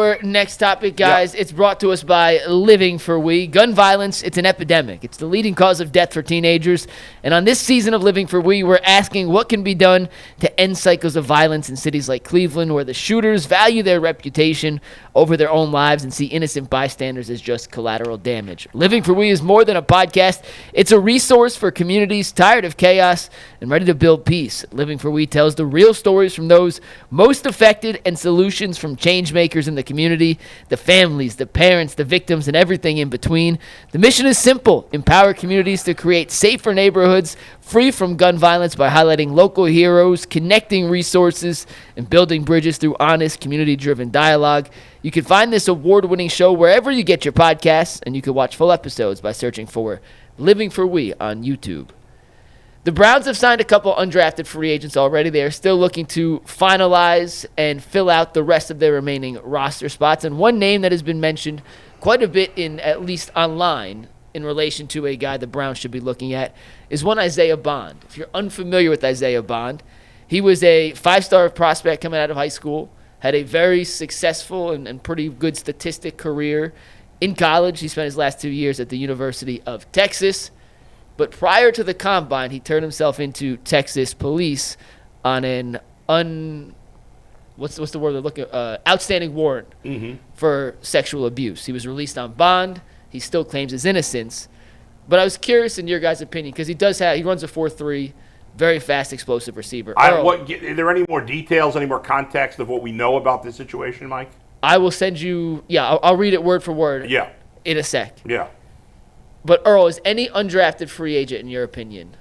Our next topic, guys, It's brought to us by Living for We. Gun violence, it's an epidemic. It's the leading cause of death for teenagers. And on this season of Living for We, we're asking what can be done to end cycles of violence in cities like Cleveland, where the shooters value their reputation over their own lives and see innocent bystanders as just collateral damage. Living for We is more than a podcast. It's a resource for communities tired of chaos and ready to build peace. Living for We tells the real stories from those most affected and solutions from change makers in the community, the families, the parents, the victims, and everything in between. The mission is simple: empower communities to create safer neighborhoods free from gun violence by highlighting local heroes, connecting resources, and building bridges through honest, community-driven dialogue. You can find this award-winning show wherever you get your podcasts, and you can watch full episodes by searching for Living for We on YouTube. The Browns have signed a couple undrafted free agents already. They are still looking to finalize and fill out the rest of their remaining roster spots. And one name that has been mentioned quite a bit, in at least online, in relation to a guy the Browns should be looking at, is one Isaiah Bond. If you're unfamiliar with Isaiah Bond, he was a 5-star prospect coming out of high school, had a very successful and pretty good statistic career in college. He spent his last 2 years at the University of Texas. But prior to the combine, he turned himself into Texas police on an what's the word they're looking outstanding warrant for sexual abuse. He was released on bond. He still claims his innocence. But I was curious in your guys' opinion, because he runs a 4.3, very fast, explosive receiver. Are there any more details, any more context of what we know about this situation, Mike? I will send you. Yeah, I'll read it word for word. Yeah. In a sec. Yeah. But, Earl, is any undrafted free agent, in your opinion,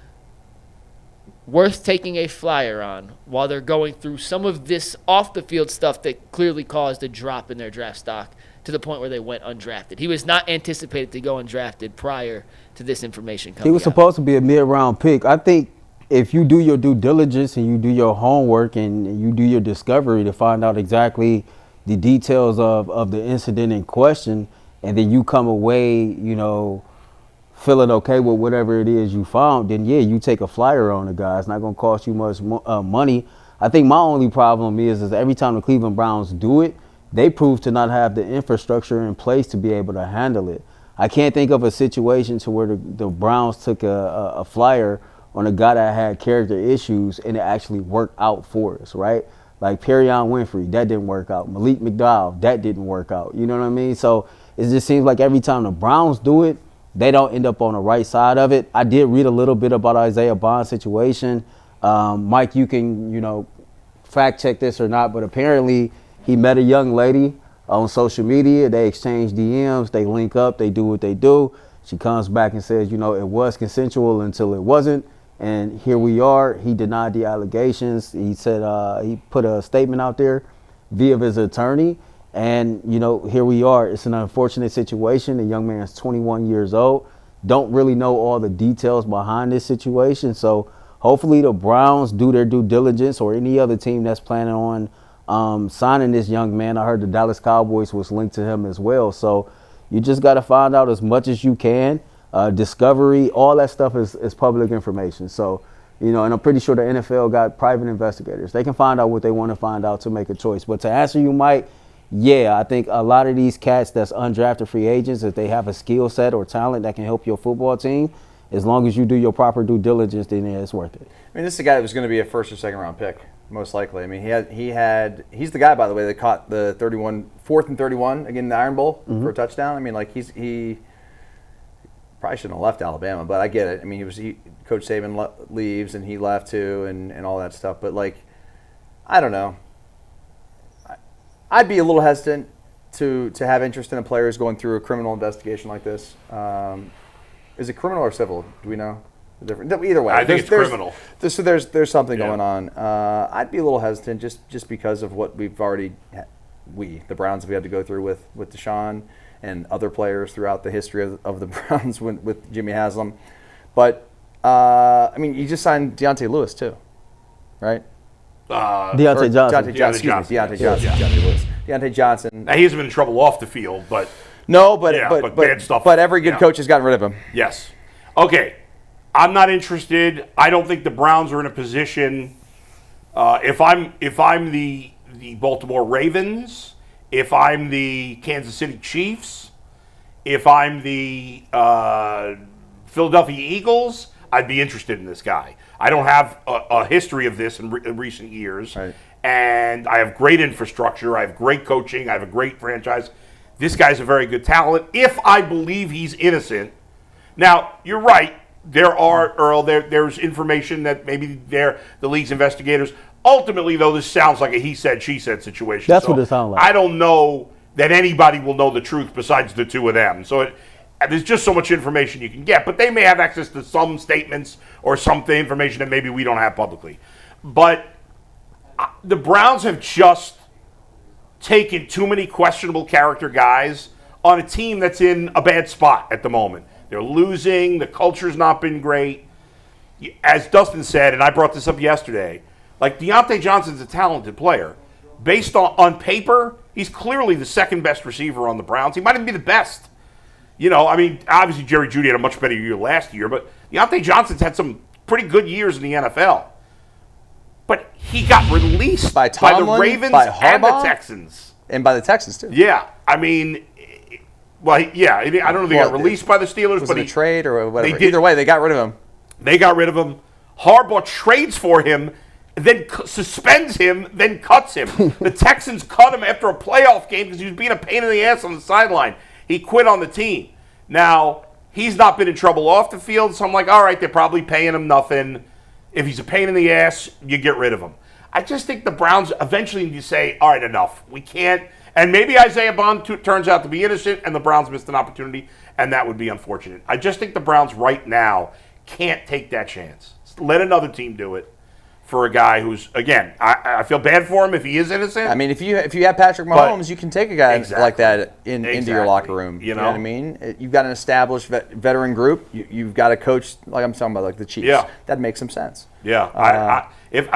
worth taking a flyer on while they're going through some of this off-the-field stuff that clearly caused a drop in their draft stock to the point where they went undrafted? He was not anticipated to go undrafted prior to this information coming out. He was supposed to be a mid-round pick. I think if you do your due diligence and you do your homework and you do your discovery to find out exactly the details of the incident in question, and then you come away, feeling okay with whatever it is you found, then yeah, you take a flyer on the guy. It's not going to cost you much money. I think my only problem is every time the Cleveland Browns do it, they prove to not have the infrastructure in place to be able to handle it. I can't think of a situation to where the Browns took a flyer on a guy that had character issues and it actually worked out for us, right? Like Perion Winfrey, that didn't work out. Malik McDowell, that didn't work out. You know what I mean? So it just seems like every time the Browns do it, they don't end up on the right side of it. I did read a little bit about Isaiah Bond's situation. Mike, you can, fact check this or not, but apparently he met a young lady on social media. They exchange DMs, they link up, they do what they do. She comes back and says, it was consensual until it wasn't. And here we are. He denied the allegations. He said he put a statement out there via his attorney. And, here we are. It's an unfortunate situation. The young man is 21 years old. Don't really know all the details behind this situation. So hopefully the Browns do their due diligence, or any other team that's planning on signing this young man. I heard the Dallas Cowboys was linked to him as well. So you just got to find out as much as you can. Discovery, all that stuff is public information. So, and I'm pretty sure the NFL got private investigators. They can find out what they want to find out to make a choice. But to answer you, Mike, yeah, I think a lot of these cats that's undrafted free agents, if they have a skill set or talent that can help your football team, as long as you do your proper due diligence, then it's worth it. I mean, this is a guy that was going to be a first or second round pick, most likely. I mean, he's the guy, by the way, that caught the 4th and 31 again in the Iron Bowl for a touchdown. I mean, he probably shouldn't have left Alabama, but I get it. I mean, Coach Saban leaves and he left too, and all that stuff. But I don't know. I'd be a little hesitant to have interest in a player who's going through a criminal investigation like this. Is it criminal or civil? Do we know the difference? Either way, I think it's criminal. So there's something going on. I'd be a little hesitant just because of what we've already the Browns have had to go through with Deshaun and other players throughout the history of the Browns with Jimmy Haslam. But I mean, you just signed Deontay Lewis too, right? Deontay Johnson. Deontay Johnson. Now, he hasn't been in trouble off the field, but but bad stuff. But every good coach has gotten rid of him. Yes. Okay. I'm not interested. I don't think the Browns are in a position. If I'm the Baltimore Ravens If I'm the Kansas City Chiefs, if I'm the Philadelphia Eagles, I'd be interested in this guy. I don't have a history of this in recent years. Right. And I have great infrastructure. I have great coaching. I have a great franchise. This guy's a very good talent. If I believe he's innocent. Now, you're right. There's information that maybe the league's investigators. Ultimately, though, this sounds like a he said, she said situation. That's what it sounds like. I don't know that anybody will know the truth besides the two of them. So there's just so much information you can get. But they may have access to some statements or some information that maybe we don't have publicly. But the Browns have just taken too many questionable character guys on a team that's in a bad spot at the moment. They're losing. The culture's not been great. As Dustin said, and I brought this up yesterday, like Deontay Johnson's a talented player. Based on paper, he's clearly the second best receiver on the Browns. He might even be the best. I mean, obviously Jerry Jeudy had a much better year last year, but Deontay Johnson's had some pretty good years in the NFL. But he got released by the Ravens and the Texans. And by the Texans, too. Yeah. I mean, I don't know if he got released by the Steelers. Was it a trade or whatever? Either way, they got rid of him. They got rid of him. Harbaugh trades for him, then suspends him, then cuts him. The Texans cut him after a playoff game because he was being a pain in the ass on the sideline. He quit on the team. Now, he's not been in trouble off the field, so I'm like, all right, they're probably paying him nothing. If he's a pain in the ass, you get rid of him. I just think the Browns eventually need to say, all right, enough. We can't. And maybe Isaiah Bond turns out to be innocent and the Browns missed an opportunity, and that would be unfortunate. I just think the Browns right now can't take that chance. Let another team do it for a guy who's, again, I feel bad for him if he is innocent. I mean, if you have Patrick Mahomes, you can take a guy like that into your locker room. You know what I mean? You've got an established veteran group. You've got a coach, like I'm talking about, like the Chiefs. Yeah. That makes some sense. Yeah. If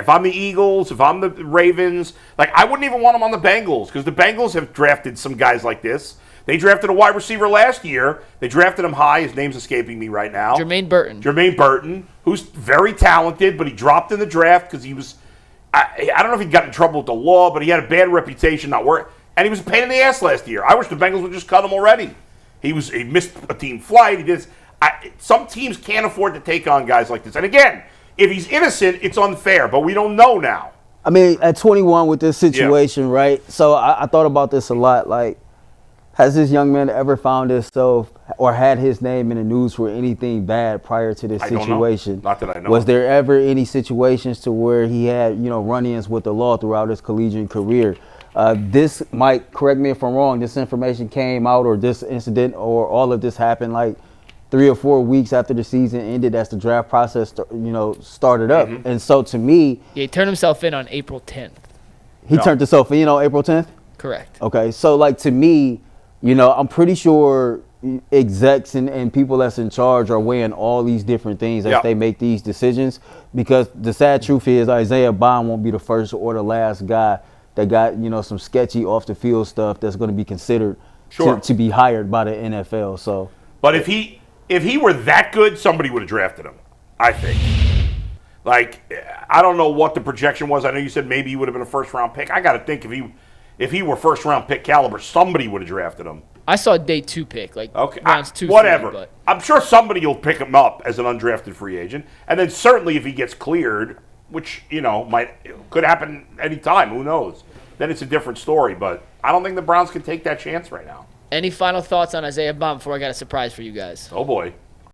I'm the Eagles, if I'm the Ravens, like I wouldn't even want him on the Bengals because the Bengals have drafted some guys like this. They drafted a wide receiver last year. They drafted him high. His name's escaping me right now. Jermaine Burton, who's very talented, but he dropped in the draft because he was, I don't know if he got in trouble with the law, but he had a bad reputation not working. And he was a pain in the ass last year. I wish the Bengals would just cut him already. He missed a team flight. He did. Some teams can't afford to take on guys like this. And again, if he's innocent, it's unfair, but we don't know now. I mean, at 21 with this situation, right? So I thought about this a lot. Like, has this young man ever found himself or had his name in the news for anything bad prior to this situation? Not that I know. Was there ever any situations to where he had, run-ins with the law throughout his collegiate career? This might, correct me if I'm wrong, this information came out or this incident or all of this happened like 3 or 4 weeks after the season ended as the draft process, started up. Mm-hmm. And so to me, he turned himself in on April 10th. He turned himself in on April 10th? Correct. Okay, so like to me, I'm pretty sure execs and people that's in charge are weighing all these different things as they make these decisions, because the sad truth is Isaiah Bond won't be the first or the last guy that got, some sketchy off the field stuff that's going to be considered to be hired by the NFL. So, but if he were that good, somebody would have drafted him, I think. Like, I don't know what the projection was. I know you said maybe he would have been a first-round pick. I got to think if he were first-round pick caliber, somebody would have drafted him. I saw a day 2 pick, like rounds 2, whatever. 3, but I'm sure somebody will pick him up as an undrafted free agent, and then certainly if he gets cleared, which could happen anytime. Who knows? Then it's a different story. But I don't think the Browns can take that chance right now. Any final thoughts on Isaiah Bond before I got a surprise for you guys? Oh boy.